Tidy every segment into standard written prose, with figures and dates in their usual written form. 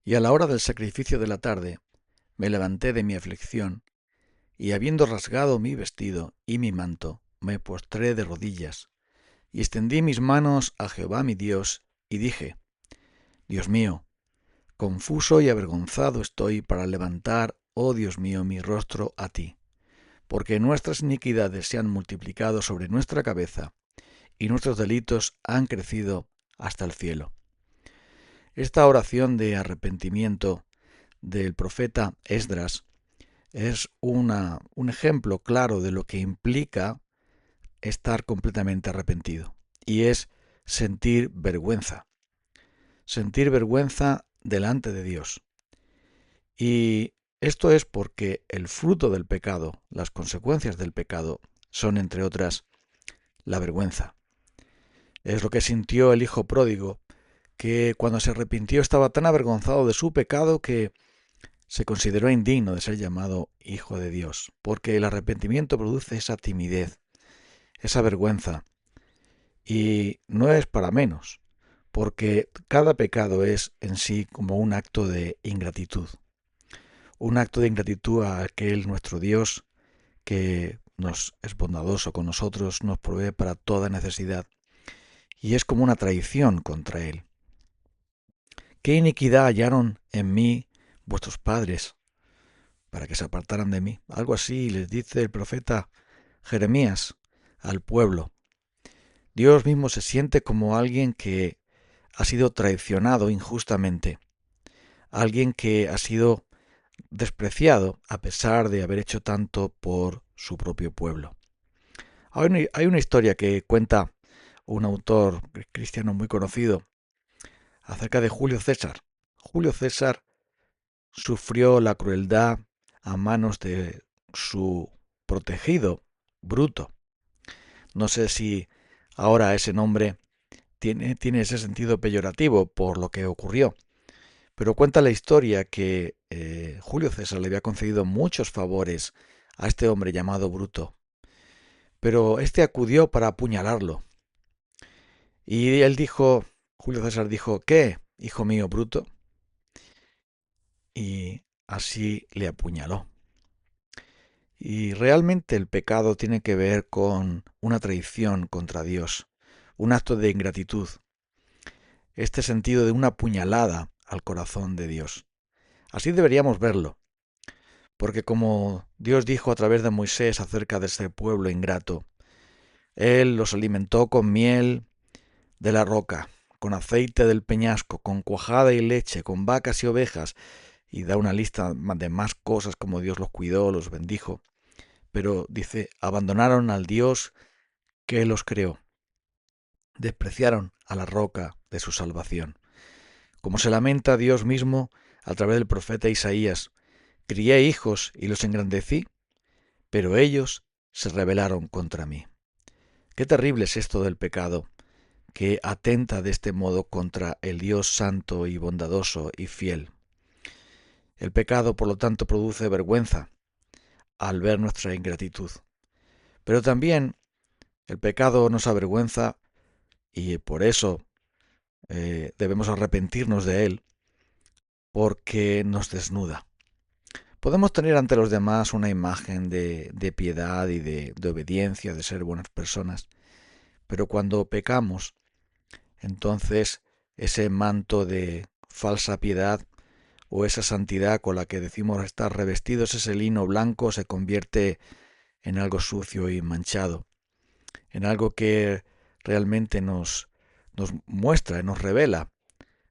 Y a la hora del sacrificio de la tarde me levanté de mi aflicción, y habiendo rasgado mi vestido y mi manto, me postré de rodillas, y extendí mis manos a Jehová mi Dios, y dije, Dios mío, confuso y avergonzado estoy para levantar, oh Dios mío, mi rostro a ti, porque nuestras iniquidades se han multiplicado sobre nuestra cabeza, y nuestros delitos han crecido hasta el cielo. Esta oración de arrepentimiento del profeta Esdras es un ejemplo claro de lo que implica estar completamente arrepentido. Y es sentir vergüenza delante de Dios. Y esto es porque el fruto del pecado, las consecuencias del pecado, son, entre otras, la vergüenza. Es lo que sintió el hijo pródigo, que cuando se arrepintió estaba tan avergonzado de su pecado que se consideró indigno de ser llamado hijo de Dios, porque el arrepentimiento produce esa timidez, esa vergüenza, y no es para menos, porque cada pecado es en sí como un acto de ingratitud a aquel nuestro Dios que nos es bondadoso con nosotros, nos provee para toda necesidad, y es como una traición contra Él. ¿Qué iniquidad hallaron en mí vuestros padres para que se apartaran de mí? Algo así les dice el profeta Jeremías al pueblo. Dios mismo se siente como alguien que ha sido traicionado injustamente, alguien que ha sido despreciado a pesar de haber hecho tanto por su propio pueblo. Hay una historia que cuenta un autor cristiano muy conocido acerca de Julio César. Julio César sufrió la crueldad a manos de su protegido, Bruto. No sé si ahora ese nombre tiene ese sentido peyorativo por lo que ocurrió, pero cuenta la historia que Julio César le había concedido muchos favores a este hombre llamado Bruto, pero este acudió para apuñalarlo. Y Julio César dijo, ¿qué, hijo mío, Bruto? Y así le apuñaló. Y realmente el pecado tiene que ver con una traición contra Dios, un acto de ingratitud, este sentido de una puñalada al corazón de Dios. Así deberíamos verlo, porque como Dios dijo a través de Moisés acerca de ese pueblo ingrato, Él los alimentó con miel de la roca, con aceite del peñasco, con cuajada y leche, con vacas y ovejas, y da una lista de más cosas como Dios los cuidó, los bendijo. Pero dice, abandonaron al Dios que los creó, despreciaron a la roca de su salvación. Como se lamenta Dios mismo a través del profeta Isaías, crié hijos y los engrandecí, pero ellos se rebelaron contra mí. Qué terrible es esto del pecado, que atenta de este modo contra el Dios santo y bondadoso y fiel. El pecado, por lo tanto, produce vergüenza al ver nuestra ingratitud. Pero también el pecado nos avergüenza y por eso debemos arrepentirnos de él, porque nos desnuda. Podemos tener ante los demás una imagen de piedad y de obediencia, de ser buenas personas, pero cuando pecamos, entonces ese manto de falsa piedad o esa santidad con la que decimos estar revestidos, ese lino blanco, se convierte en algo sucio y manchado, en algo que realmente nos muestra, nos revela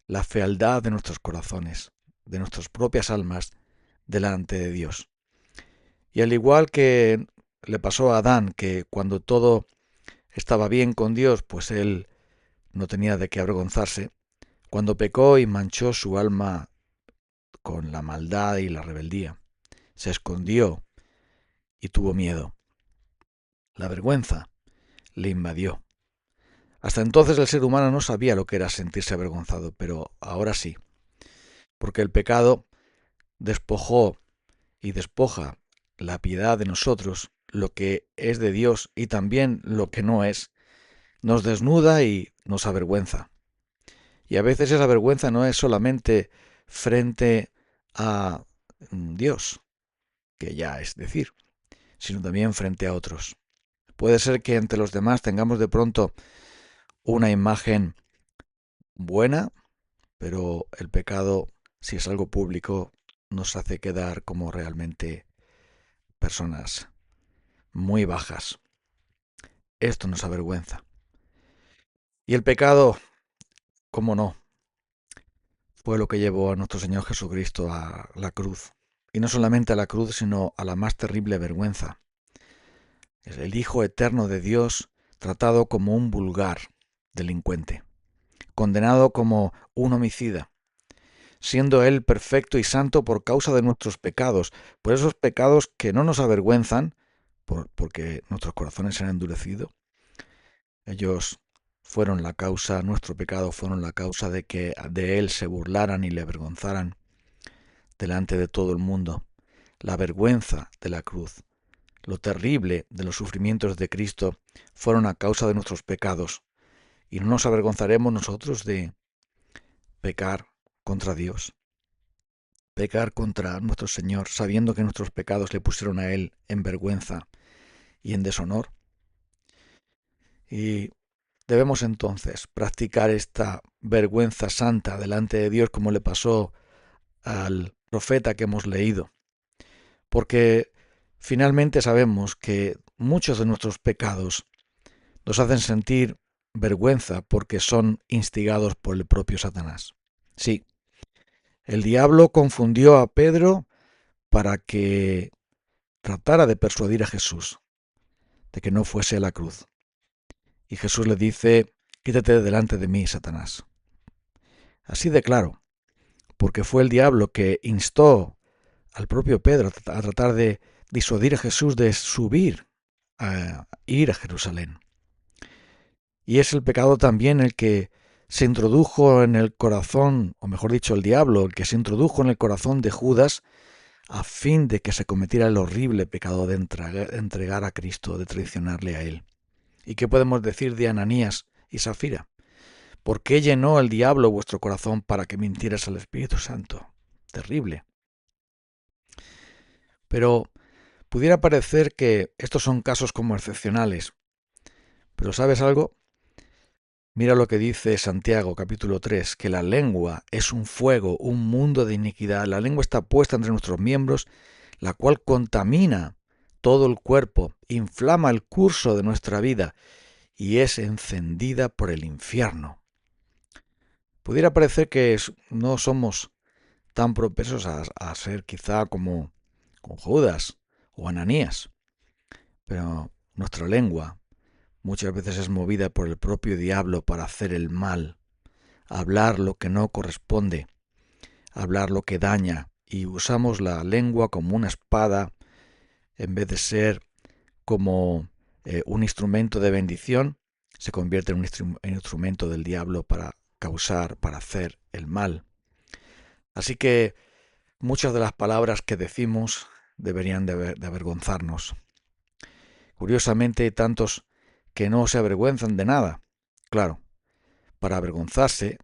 la fealdad de nuestros corazones, de nuestras propias almas delante de Dios. Y al igual que le pasó a Adán, que cuando todo estaba bien con Dios, pues él no tenía de qué avergonzarse, cuando pecó y manchó su alma con la maldad y la rebeldía, se escondió y tuvo miedo. La vergüenza le invadió. Hasta entonces el ser humano no sabía lo que era sentirse avergonzado, pero ahora sí, porque el pecado despojó y despoja la piedad de nosotros, lo que es de Dios y también lo que no es, nos desnuda y nos avergüenza. Y a veces esa vergüenza no es solamente frente a Dios, que ya es decir, sino también frente a otros. Puede ser que entre los demás tengamos de pronto una imagen buena, pero el pecado, si es algo público, nos hace quedar como realmente personas muy bajas. Esto nos avergüenza. Y el pecado, cómo no, fue lo que llevó a nuestro Señor Jesucristo a la cruz. Y no solamente a la cruz, sino a la más terrible vergüenza. Es el Hijo eterno de Dios tratado como un vulgar delincuente, condenado como un homicida, siendo Él perfecto y santo por causa de nuestros pecados, por esos pecados que no nos avergüenzan, porque nuestros corazones se han endurecido. Ellos fueron la causa, nuestro pecado fueron la causa de que de Él se burlaran y le avergonzaran delante de todo el mundo. La vergüenza de la cruz, lo terrible de los sufrimientos de Cristo fueron a causa de nuestros pecados. ¿Y no nos avergonzaremos nosotros de pecar contra Dios? Pecar contra nuestro Señor, sabiendo que nuestros pecados le pusieron a Él en vergüenza y en deshonor. Y debemos entonces practicar esta vergüenza santa delante de Dios, como le pasó al profeta que hemos leído, porque finalmente sabemos que muchos de nuestros pecados nos hacen sentir vergüenza porque son instigados por el propio Satanás. Sí, el diablo confundió a Pedro para que tratara de persuadir a Jesús de que no fuese a la cruz. Y Jesús le dice: quítate de delante de mí, Satanás. Así de claro, porque fue el diablo que instó al propio Pedro a tratar de disuadir a Jesús de subir a ir a Jerusalén. Y es el pecado también el que se introdujo en el corazón, o mejor dicho, el diablo, el que se introdujo en el corazón de Judas a fin de que se cometiera el horrible pecado de entregar a Cristo, de traicionarle a Él. ¿Y qué podemos decir de Ananías y Safira? ¿Por qué llenó el diablo vuestro corazón para que mintieras al Espíritu Santo? Terrible. Pero pudiera parecer que estos son casos como excepcionales. Pero ¿sabes algo? Mira lo que dice Santiago capítulo 3, que la lengua es un fuego, un mundo de iniquidad. La lengua está puesta entre nuestros miembros, la cual contamina todo el cuerpo, inflama el curso de nuestra vida y es encendida por el infierno. Pudiera parecer que no somos tan propensos a ser quizá como con Judas o Ananías, pero nuestra lengua muchas veces es movida por el propio diablo para hacer el mal, hablar lo que no corresponde, hablar lo que daña, y usamos la lengua como una espada en vez de ser como un instrumento de bendición, se convierte en un instrumento del diablo para causar, para hacer el mal. Así que muchas de las palabras que decimos deberían de avergonzarnos. Curiosamente, hay tantos que no se avergüenzan de nada. Claro, para avergonzarse,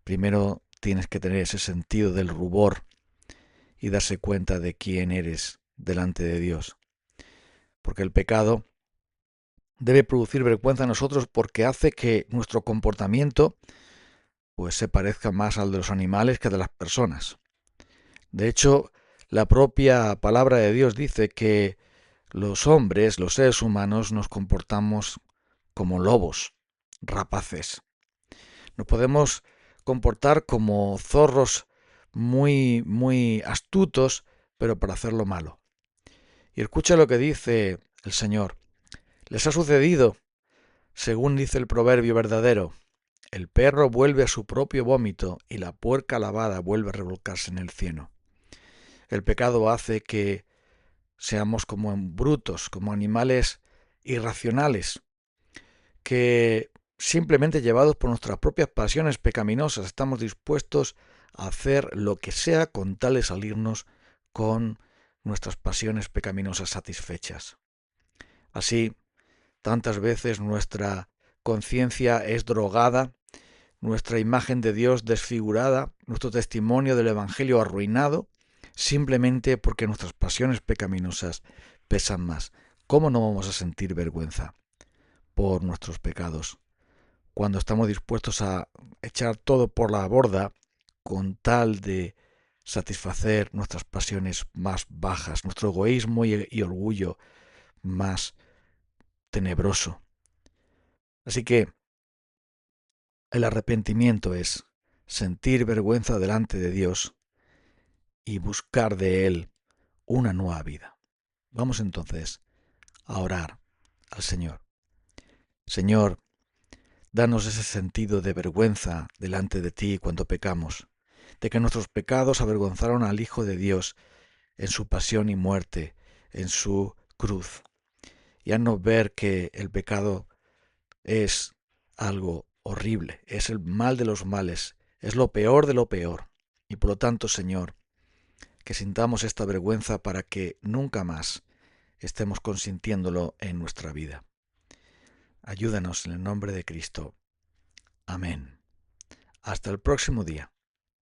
primero tienes que tener ese sentido del rubor y darse cuenta de quién eres delante de Dios. Porque el pecado debe producir vergüenza en nosotros porque hace que nuestro comportamiento pues se parezca más al de los animales que de las personas. De hecho, la propia palabra de Dios dice que los hombres, los seres humanos, nos comportamos como lobos, rapaces. Nos podemos comportar como zorros muy astutos, pero para hacer lo malo. Y escucha lo que dice el Señor. Les ha sucedido, según dice el proverbio verdadero: el perro vuelve a su propio vómito y la puerca lavada vuelve a revolcarse en el cieno. El pecado hace que seamos como brutos, como animales irracionales, que simplemente llevados por nuestras propias pasiones pecaminosas estamos dispuestos a hacer lo que sea con tal de salirnos con nuestras pasiones pecaminosas satisfechas. Así, tantas veces nuestra conciencia es drogada, nuestra imagen de Dios desfigurada, nuestro testimonio del Evangelio arruinado, simplemente porque nuestras pasiones pecaminosas pesan más. ¿Cómo no vamos a sentir vergüenza por nuestros pecados cuando estamos dispuestos a echar todo por la borda con tal de satisfacer nuestras pasiones más bajas, nuestro egoísmo y orgullo más tenebroso? Así que el arrepentimiento es sentir vergüenza delante de Dios y buscar de Él una nueva vida. Vamos entonces a orar al Señor. Señor, danos ese sentido de vergüenza delante de ti cuando pecamos, de que nuestros pecados avergonzaron al Hijo de Dios en su pasión y muerte, en su cruz. Y haznos ver que el pecado es algo horrible, es el mal de los males, es lo peor de lo peor. Y por lo tanto, Señor, que sintamos esta vergüenza para que nunca más estemos consintiéndolo en nuestra vida. Ayúdanos en el nombre de Cristo. Amén. Hasta el próximo día.